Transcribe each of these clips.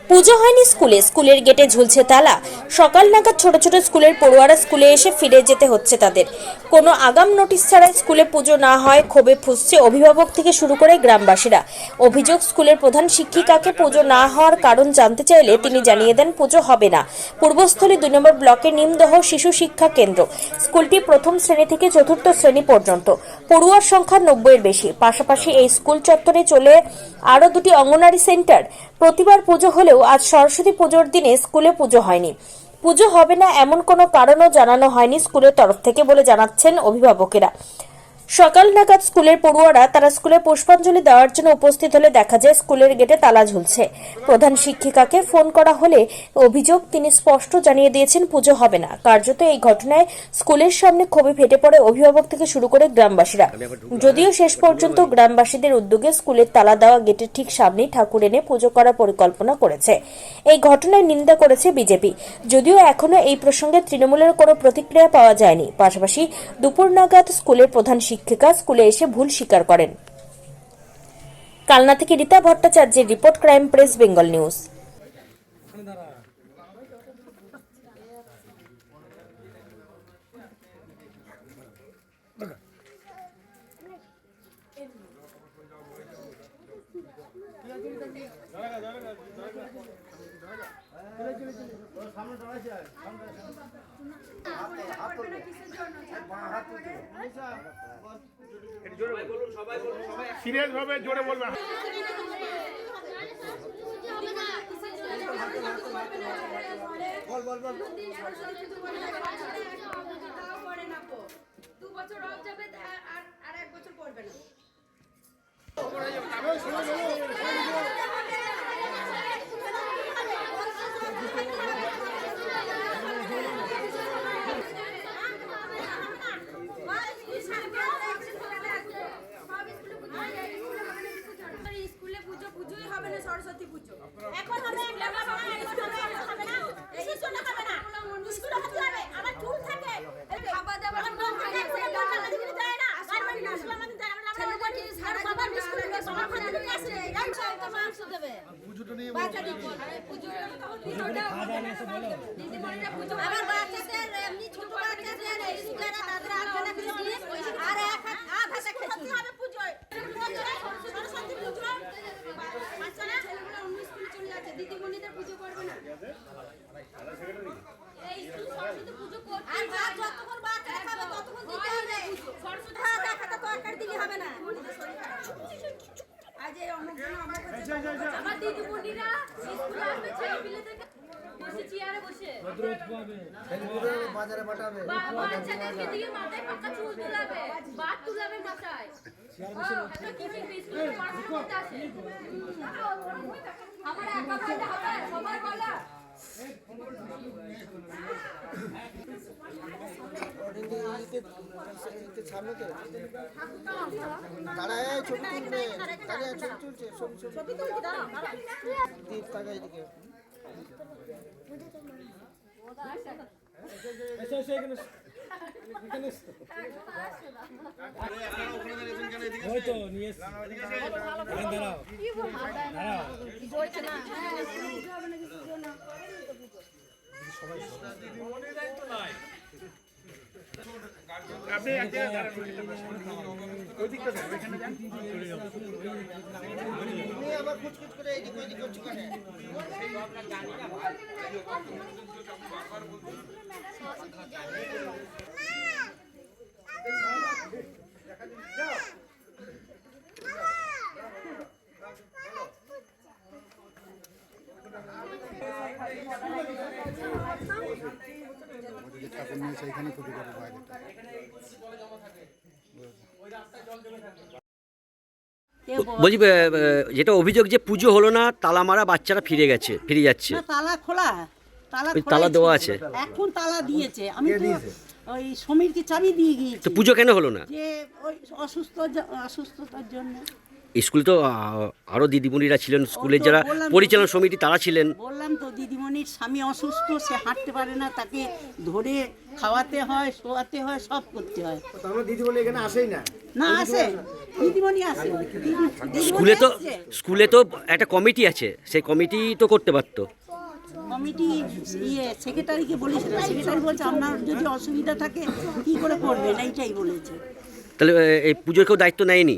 পুজো হয়নি স্কুলের গেটে ঝুলছে তালা। সকাল নাগাদ ছোট ছোট স্কুলের পড়ুয়ারা স্কুলে এসে ফিরে যেতে হচ্ছে তাদের। কোনো আগাম নোটিশ ছাড়াই স্কুলে পুজো না হয় ক্ষোভে ফুঁসছে অভিভাবক থেকে শুরু করে গ্রামবাসীরা। অভিযোগ, স্কুলের প্রধান শিক্ষিকাকে পুজো না হওয়ার কারণ জানতে চাইলে তিনি জানিয়ে দেন পুজো হবে না। পূর্বস্থলী 2 নম্বর ব্লকের নিমদহ শিশু শিক্ষা কেন্দ্র। স্কুলটি প্রথম শ্রেণী থেকে চতুর্থ শ্রেণী পর্যন্ত। পড়ুয়ার সংখ্যা 90-এর বেশি। পাশাপাশি এই স্কুল চত্বরে চলে আরও 2টি অঙ্গনারী সেন্টার। প্রতিবার পুজো হলেও আজ সরস্বতী পুজোর দিনে স্কুলে পুজো হয়নি। পুজো হবে না এমন কোনো কারণও জানানো হয়নি স্কুলের তরফ থেকে বলে জানাচ্ছেন অভিভাবকেরা। সকাল নাগাদ স্কুলের পড়ুয়ারা তারা স্কুলে পুষ্পাঞ্জলি দেওয়ার জন্য উপস্থিত হলে দেখা যায় স্কুলের গেটে তালা ঝুলছে। প্রধান শিক্ষিকাকে ফোন করা হলে অভিযোগ, তিনি স্পষ্ট জানিয়ে দিয়েছেন পুজো হবে না। কার্যত এই ঘটনায় স্কুলের সামনে ক্ষোভে ফেটে পড়ে অভিভাবক থেকে শুরু করে গ্রামবাসীরা। যদিও শেষ পর্যন্ত গ্রামবাসীদের উদ্যোগে স্কুলের তালা দেওয়া গেটের ঠিক সামনেই ঠাকুর এনে পুজো করার পরিকল্পনা করেছে। এই ঘটনায় নিন্দা করেছে বিজেপি। যদিও এখনো এই প্রসঙ্গে তৃণমূলের কোনো প্রতিক্রিয়া পাওয়া যায়নি। পাশাপাশি দুপুর নাগাদ স্কুলের প্রধান শিক্ষিকা স্কুলে এসে ভুল স্বীকার করেন। কালনা থেকে রীতা ভট্টাচার্যের report, crime press Bengal news. Serious ভাবে জোরে বলবেন। বল বল বল। 2 বছর অফ যাবে আর 1 বছর পড়বে না। স্কুলে পুজো পুজোই হবে না, সরস্বতী পুজো এখন হবে। স্কুলে হতে হবে, আমার চুল থাকে, খাবার দাবার আমার বাচ্চাদের এমনি ছোট বাচ্চাদের স্কুলেরা তাদের আলাদা করে আর এক আধা টাকা খেতে হবে পুজোয়। সরস্বতী পুজো বাচ্চারা ছেলেগুলো অন্য স্কুলে চলে যাচ্ছে, দিদিমণিদের পুজো করবে না। এই স্কুল সরস্বতী পুজো করতে আর যতক্ষণ বাচ্চারা খাবে ততক্ষণ দিতে হবে। সরস্বতী টাকাটা তো আকার দিলে হবে না। আজ এই অমুক জন অমুক আমার দিদিমণিরা স্কুলে আসবে, ছেলেপিলেদেরকে বসে চেয়ারে বসে বাজারে পাঠাবে, বাচ্চাদেরকে দিয়ে মাথায় পাকা চুল তুলাবে, বাত তুলাবে মাথায়। এত কিছু স্কুলে পড়াশোনা করতে আসে। আমার একা ভাইটা হবে সবাই বলা। সামনে তো দাঁড়ায় ছবি তুলবে, দাঁড়িয়ে ছবি তুলছে, ছবি তুলছে, দাঁড়া দাঁড়া দীপ তাকাই দিকে। হয়তো নিয়ে দাঁড়াও দাঁড়াও আপনি এক জায়গায় দাঁড়ান, ওই দিকটা যান, ওইখানে যান। তুমি আবার কুচকুচ করে এদিক ওইদিক করছো কেন? সেইখানে ক্ষতি করে বাইরে। বলছি, যেটা অভিযোগ যে পুজো হলো না, তালা মারা, বাচ্চারা ফিরে যাচ্ছে। না, তালা খোলা, তালা দেওয়া আছে, এখন তালা দিয়েছে। আমি তো ওই সমীরকে চাবি দিয়ে গিয়েছি। তো পুজো কেন হলো না? যে ওই অসুস্থতার জন্য। স্কুলে তো আরও দিদিমণিরা ছিলেন, স্কুলের যারা বললাম তো, পরিচালনা সমিতি তারা ছিলেন। বললাম তো দিদিমণির স্বামী অসুস্থ, সে হাঁটতে পারে না, তাকে ধরে খাওয়াতে হয়, শোয়াতে হয়, সব করতে হয়। তাহলে দিদিমণি এখানে আসেই না। না আসে, দিদিমণি আসে। দিদিমণি স্কুলে তো একটা কমিটি আছে, সেই কমিটি তো করতে পারতো। কমিটি সেক্রেটারিকে বলেছিল, সেক্রেটারি বলছে আপনার যদি অসুবিধা থাকে কি করে করবেন, এইটাই বলেছে। তাহলে এই পুজোর কেউ দায়িত্ব নেয়নি?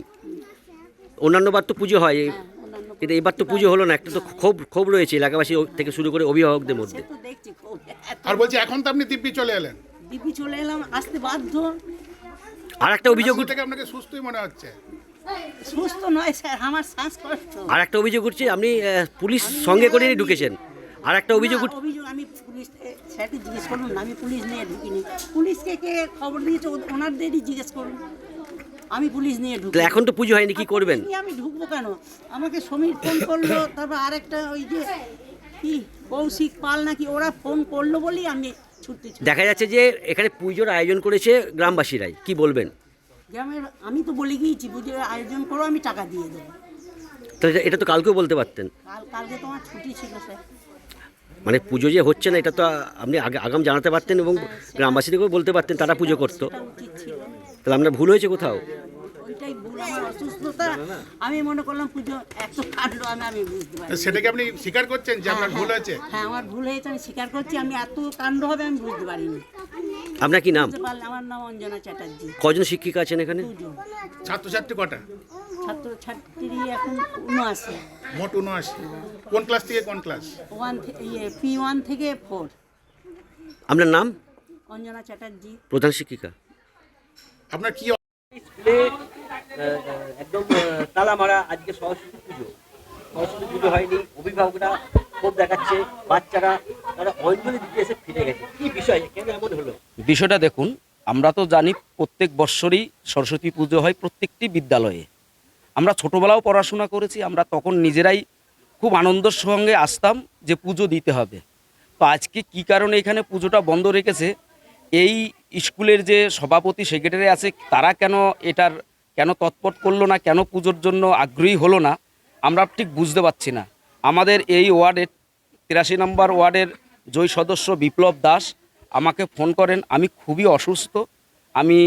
অন্যান্যবার তো পুজো হয়, অন্যান্য কিন্তু এবার তো পুজো হলো না। একটা তো ক্ষোভ রয়েছে এলাকাবাসী থেকে শুরু করে অভিভাবকদের সে মধ্যে। তো দেখছি খুব আর বলছি এখন তো আপনি দিব্যি চলে এলেন, দিদি চলে এলাম, আসতে বাধ্য। আর একটা অভিযোগ শুরু থেকে আপনাকে সুস্থই মনে হচ্ছে। সুস্থ নয় স্যার, আমার শ্বাসকষ্ট। আর একটা অভিযোগ উঠছে আপনি পুলিশ সঙ্গে করে নিয়ে ঢুকেছেন। আর একটা অভিযোগ না, অভিযোগ আমি পুলিশ স্যারকে জিজ্ঞেস করুন না, আমি পুলিশ নিয়ে ঢুকিনি। পুলিশকে কে খবর দিয়েছে ওনাদেরই জিজ্ঞেস করুন, আমি পুলিশ নিয়ে ঢুকি। তাহলে এখন তো পুজো হয়নি, কি করবেন? আমি ঢুকবো কেন? আমাকে সমীর ফোন করলো, তারপর আরেকটা ওই যে কি কৌশিক পাল নাকি, ওরা ফোন করলো বলেই আমি ছুটতে দেখা যাচ্ছে যে এখানে পুজোর আয়োজন করেছে গ্রামবাসীরাই, কি বলবেন? গ্রামের। আমি তো বলে গিয়েছি পুজোর আয়োজন করো, আমি টাকা দিয়ে দেবো। তাহলে এটা তো কালকেও বলতে পারতেন। কালকে তোমার ছুটি ছিল স্যার। মানে পুজো যে হচ্ছে না এটা তো আপনি আগাম জানাতে পারতেন এবং গ্রামবাসীদেরকেও বলতে পারতেন, তারা পুজো করতো। সেটা উচিত ছিল। তাহলে আপনার ভুল হয়েছে কোথাও? ওইটাই ভুল, আমার অসুস্থতা। আমি মনে করলাম পুজো এত কাটলো, আমি বুঝতে পারি। সেটাকে আপনি স্বীকার করছেন যে আপনার ভুল হয়েছে? হ্যাঁ আমার ভুল হয়েছে, আমি স্বীকার করছি। আমি এত কাণ্ড হবে আমি বুঝতে পারিনি। আপনার কি নাম? বুঝতে পারলে আমার নাম অঞ্জনা চ্যাটার্জি। কজন শিক্ষিকা আছেন এখানে? দুজন। ছাত্রছাত্রী কটা? ছাত্রছাত্রী এখন 79। মোট 79। কোন ক্লাস থেকে কোন ক্লাস? P1 থেকে 4। আপনার নাম? অঞ্জনা চ্যাটার্জি। প্রধান শিক্ষিকা। আপনার কি স্কুলে একদম তালা মারা, আজকে সরস্বতী পুজো হয়নি, অভিভাবকরা ক্ষোভ দেখাচ্ছে, বাচ্চারা তারা অঞ্জলি দিতে এসে ফিরে গেছে, কি বিষয়, কেন এমন হলো? বিষয়টা দেখুন, আমরা তো জানি প্রত্যেক বৎসরই সরস্বতী পুজো হয় প্রত্যেকটি বিদ্যালয়ে। আমরা ছোটোবেলাও পড়াশোনা করেছি, আমরা তখন নিজেরাই খুব আনন্দের সঙ্গে আসতাম যে পুজো দিতে হবে। তো আজকে কি কারণে এখানে পুজোটা বন্ধ রেখেছে, এই স্কুলের যে সভাপতি সেক্রেটারি আছে তারা কেন তৎপর করলো না, কেন পুজোর জন্য আগ্রহী হলো না, আমরা ঠিক বুঝতে পারছি না। আমাদের এই ওয়ার্ডের 83 নম্বর ওয়ার্ডের জয়ী সদস্য বিপ্লব দাস আমাকে ফোন করেন, আমি খুবই অসুস্থ, আমি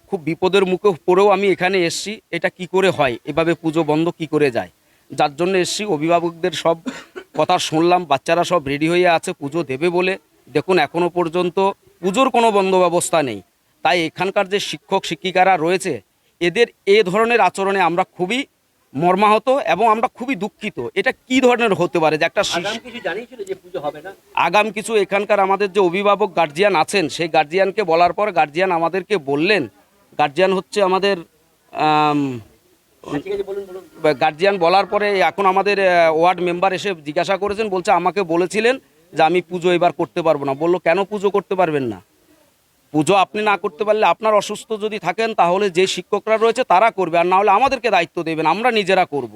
খুব বিপদের মুখে পড়েও আমি এখানে এসছি, এটা কি করে হয়, এভাবে পুজো বন্ধ কি করে যায়, যার জন্য এসছি। অভিভাবকদের সব কথা শুনলাম, বাচ্চারা সব রেডি হয়ে আছে পুজো দেবে বলে। দেখুন এখনো পর্যন্ত পুজোর কোনো বন্ধ ব্যবস্থা নেই। তাই এখানকার যে শিক্ষক শিক্ষিকারা রয়েছে এদের এ ধরনের আচরণে আমরা খুবই মর্মাহত এবং আমরা খুবই দুঃখিত। এটা কি ধরনের হতে পারে যে একটা কিছু জানিয়েছিল যে পুজো হবে না? আগাম কিছু এখানকার আমাদের যে অভিভাবক গার্জিয়ান আছেন সেই গার্জিয়ানকে বলার পর গার্জিয়ান আমাদেরকে বললেন, গার্জিয়ান হচ্ছে আমাদের গার্জিয়ান বলার পরে এখন আমাদের ওয়ার্ড মেম্বার এসে জিজ্ঞাসা করেছেন, বলছে আমাকে বলেছিলেন যে আমি পুজো এবার করতে পারবো না। বললো কেন পুজো করতে পারবেন না? পুজো আপনি না করতে পারলে আপনার অসুস্থ যদি থাকেন তাহলে যে শিক্ষকরা রয়েছে তারা করবে, আর না হলে আমাদেরকে দায়িত্ব দেবেন, আমরা নিজেরা করব।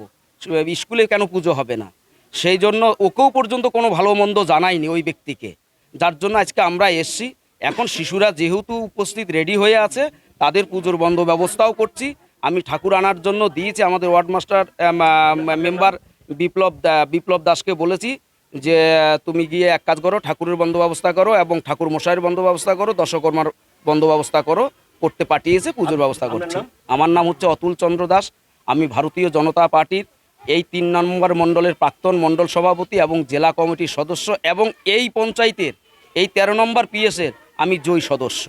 স্কুলে কেন পুজো হবে না? সেই জন্য ওকেও পর্যন্ত কোনো ভালো মন্দ জানায়নি ওই ব্যক্তিকে, যার জন্য আজকে আমরা এসছি। এখন শিশুরা যেহেতু উপস্থিত রেডি হয়ে আছে তাদের পুজোর বন্ধ ব্যবস্থাও করছি। আমি ঠাকুর আনার জন্য দিয়েছি, আমাদের ওয়ার্ড মাস্টার মেম্বার বিপ্লব দাসকে বলেছি যে তুমি গিয়ে এক কাজ করো, ঠাকুরের বন্ধ ব্যবস্থা করো এবং ঠাকুর মশাইয়ের বন্ধ ব্যবস্থা করো, দশকর্মার বন্ধ ব্যবস্থা করতে পাঠিয়েছে, পুজোর ব্যবস্থা করছি। আমার নাম হচ্ছে অতুল চন্দ্র দাস, আমি ভারতীয় জনতা পার্টির এই 3 নম্বর মণ্ডলের প্রাক্তন মণ্ডল সভাপতি এবং জেলা কমিটির সদস্য এবং এই পঞ্চায়েতের এই 13 নম্বর পিএসের আমি জয়ী সদস্য।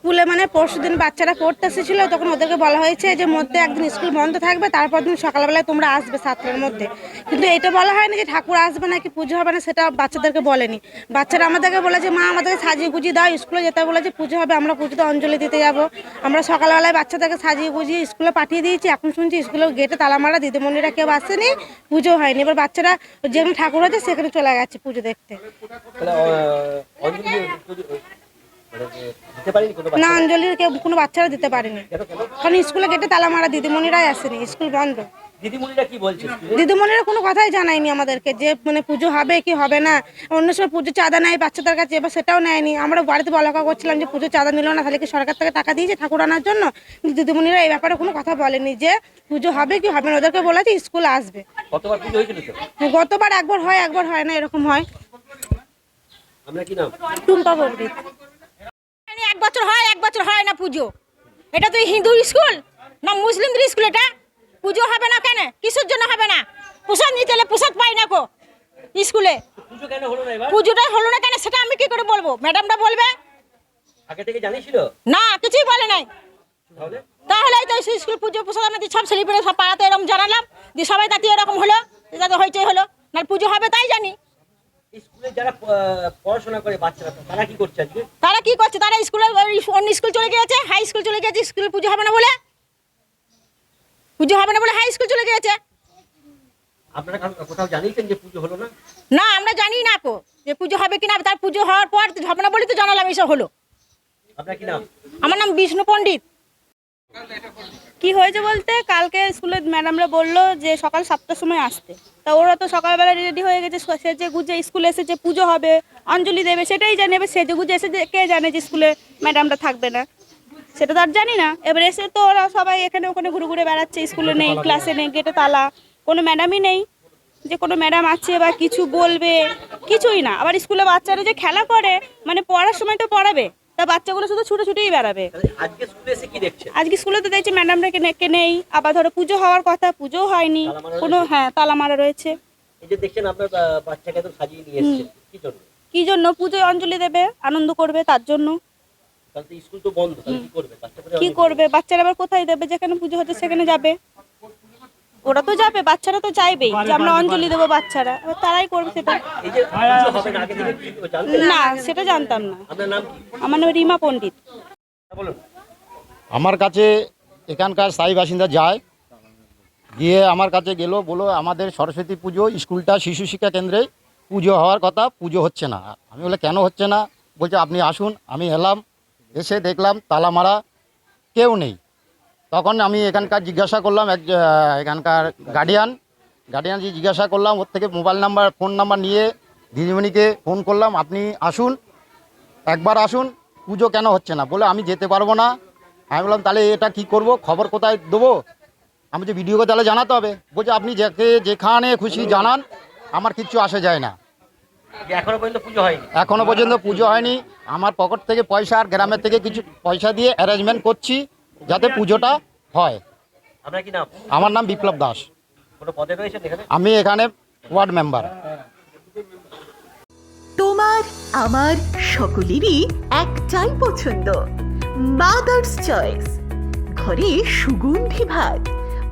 স্কুলে মানে পরশুদিন বাচ্চারা পড়তে এসেছিল, তখন ওদেরকে বলা হয়েছে যে মধ্যে একদিন স্কুল বন্ধ থাকবে, তারপর দিন সকালবেলায় তোমরা আসবে 7টার মধ্যে। কিন্তু এটা বলা হয়নি যে ঠাকুর আসবে নাকি পুজো হবে না, সেটা বাচ্চাদেরকে বলেনি। বাচ্চারা আমাদেরকে বলে যে মা আমাদেরকে সাজিয়ে গুজিয়ে দাও, স্কুলে যেতে বলে যে পুজো হবে, আমরা পুজোতে অঞ্জলি দিতে যাব। আমরা সকালবেলায় বাচ্চাদেরকে সাজিয়ে গুজিয়ে স্কুলে পাঠিয়ে দিয়েছি। এখন শুনছি স্কুলের গেটে তালা মারা, দিদিমণিরা কেউ আসেনি, পুজো হয়নি। এবার বাচ্চারা যেখানে ঠাকুর হচ্ছে সেখানে চলে গেছে পুজো দেখতে। না, অঞ্জলি কেউ কোনো বাচ্চারা দিতে পারেনি, কারণ স্কুলে গেটে তালা মারা, দিদিমণিরাই আসেনি, স্কুল বন্ধ। দিদিমণিরা কি বলছে দিদিমণিরা কোনো কথাই জানায়নি আমাদেরকে যে মানে পুজো হবে কি হবে না। অন্য সময় পুজো চাঁদা নেয় বাচ্চাদের কাছে, এবার সেটাও নেয়নি। আমরা বাড়িতে বলা করছিলাম যে পুজো চাঁদা নিল না, তাহলে কি সরকার থেকে টাকা দিয়েছে ঠাকুর আনার জন্য? কিন্তু দিদিমণিরা এই ব্যাপারে কোনো কথা বলেনি যে পুজো হবে কি হবে না। ওদেরকে বলেছে স্কুল আসবে। কতবার পুজো হয়েছিল তো? গতবার একবার হয় না, এরকম হয়। আমরা কি নাম? টুম্পা পণ্ডিত। এক বছর হয় না পুজো। এটা তো হিন্দু স্কুল না মুসলিমদের স্কুল? এটা পুজো হবে না কেন? কিসের জন্য হবে না? পোশাক নিতে হলে পোশাক পাই না কো স্কুলে। পুজো কেন হলো না এবার? পুজোটাই হলো না কেন সেটা আমি কি করে বলবো? ম্যাডামটা বলবে। আগে থেকে জানিয়েছিল না, কিছুই বলে নাই। তাহলে তাহলেই তো স্কুল পুজো পোশাক আমি সব সেলিব্রেট সব পাড়াতে এরকম জানালাম যে সবাই তাতে এরকম হলো, যাতে হইচই হলো। না পুজো হবে তাই জানি। স্কুলে যারা পড়াশোনা করে বাচ্চারা তারা কি করছে আজকে? তারা কি করছে? তারা স্কুলে অন্য স্কুল চলে গিয়েছে, হাই স্কুল চলে গিয়েছে। স্কুলে পুজো হবে না বলে হাই স্কুল চলে গিয়েছে। আপনারা কোথাও জানিয়েছেন যে পুজো হলো না? না, আমরা জানি না কো যে পুজো হবে কিনা। তার পুজো হওয়ার পর হবে না বলে তো জানালাম এসব হলো। আপনার কি নাম? আমার নাম বিষ্ণু পণ্ডিত। কি হয়েছে বলতে, কালকে স্কুলে ম্যাডামরা বললো যে সকাল 7টার সময় আসতে। তা ওরা তো সকালবেলা রেডি হয়ে গেছে, সেজে গুজে স্কুলে এসে যে পুজো হবে অঞ্জলি দেবে সেটাই জানে। এবার সেজে গুজে এসে কে জানে যে স্কুলে ম্যাডামটা থাকবে না, সেটা তো আর জানি না। এবার এসে তো ওরা সবাই এখানে ওখানে ঘুরে ঘুরে বেড়াচ্ছে, স্কুলে নেই, ক্লাসে নেই, গেটে তালা, কোনো ম্যাডামই নেই যে কোনো ম্যাডাম আছে বা কিছু বলবে, কিছুই না। আবার স্কুলে বাচ্চারা যে খেলা করে, মানে পড়ার সময় তো পড়াবে, তা বাচ্চাগুলো শুধু ছুটেই বেড়াবে। আজকে স্কুলে এসে কি দেখছেন? আজকে স্কুলে তো দেখছি ম্যাডামরা কে নেই। আবার ধরো পুজো হওয়ার কথা, পুজো হয়নি কোনো। হ্যাঁ, তালা মারা রয়েছে। এই যে দেখছেন আপনার বাচ্চাকে তো সাজিয়ে নিয়ে এসেছেন, কি জন্য? পুজোয় অঞ্জলি দেবে, আনন্দ করবে, তার জন্য। তাহলে তো স্কুল তো বন্ধ, তাহলে কি করবে বাচ্চারা? কি করবে? বাচ্চারা আবার কোথায় দেবে? যেখানে পুজো হচ্ছে সেখানে যাবে। ওরা তো যাবে, বাচ্চারা তো চাইবেই যে আমরা অঞ্জলি দেবো, বাচ্চারা এবার তারাই করবে সেটা। এই যে পুজো হবে না আগে থেকে কি জানতেন? না, সেটা জানতাম না। আপনার নাম কি? আমার নাম রিমা পণ্ডিত। বলুন। আমার কাছে এখানকার স্থায়ী বাসিন্দা যায়, গিয়ে আমার কাছে গেল, বলো আমাদের সরস্বতী পুজো স্কুলটা শিশু শিক্ষা কেন্দ্রে পুজো হওয়ার কথা, পুজো হচ্ছে না। আমি বলে কেন হচ্ছে না? বলছে আপনি আসুন। আমি এলাম, এসে দেখলাম তালা মারা, কেউ নেই। তখন আমি এখানকার জিজ্ঞাসা করলাম, এখানকার গার্ডিয়ান যে জিজ্ঞাসা করলাম, ওর থেকে ফোন নাম্বার নিয়ে দিদিমণিকে ফোন করলাম, আপনি আসুন, একবার আসুন, পুজো কেন হচ্ছে না? বলে আমি যেতে পারবো না। আমি বললাম তাহলে এটা কি করব, খবর কোথায় দেবো? আমি যে ভিডিওকে তাহলে জানাতে হবে। বলছে আপনি যেখানে খুশি জানান, আমার কিচ্ছু আসে যায় না। এখনো পর্যন্ত পুজো হয়নি? এখনো পর্যন্ত পুজো হয়নি। আমার পকেট থেকে পয়সা আর গ্রামের থেকে কিছু পয়সা দিয়ে অ্যারেঞ্জমেন্ট করছি যাতে পুজোটা হয়। আপনার কি নাম? আমার নাম বিপ্লব দাস। কোনো পদে রয়েছেন এখানে? আমি এখানে ওয়ার্ড মেম্বার। তোমার আমার সকলেরই একটাই পছন্দ, মাদার্স চয়েস। ঘরে সুগন্ধি ভাত,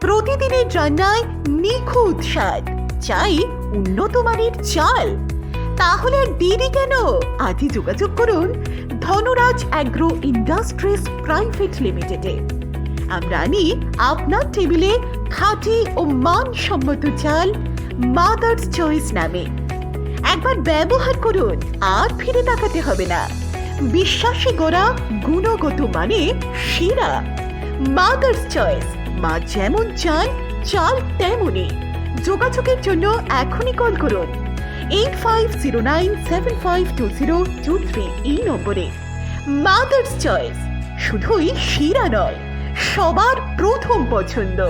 প্রতিদিনের রান্নায় নিখুঁত স্বাদ, চাই উন্নত মানের চাল। তাহলে আর দেরি কেন? আজই যোগাযোগ করুন ধনরাজ অ্যাগ্রো ইন্ডাস্ট্রিজ প্রাইভেট লিমিটেডে। আমরা আনি আপনার টেবিলে খাঁটি ও মানসম্মত চাল মাদার্স চয়েস নামে। একবার ব্যবহার করুন, আর ফিরে তাকাতে হবে না। বিশ্বাসী গোড়া, গুণগত মানে সেরা। মাদার্স চয়েস, মা যেমন চান চাল তেমনই। যোগাযোগের জন্য এখনই কল করুন 8509752023 এই নম্বরে। মাদার্স চয়েস শুধুই সেরা নয়, সবার প্রথম পছন্দ।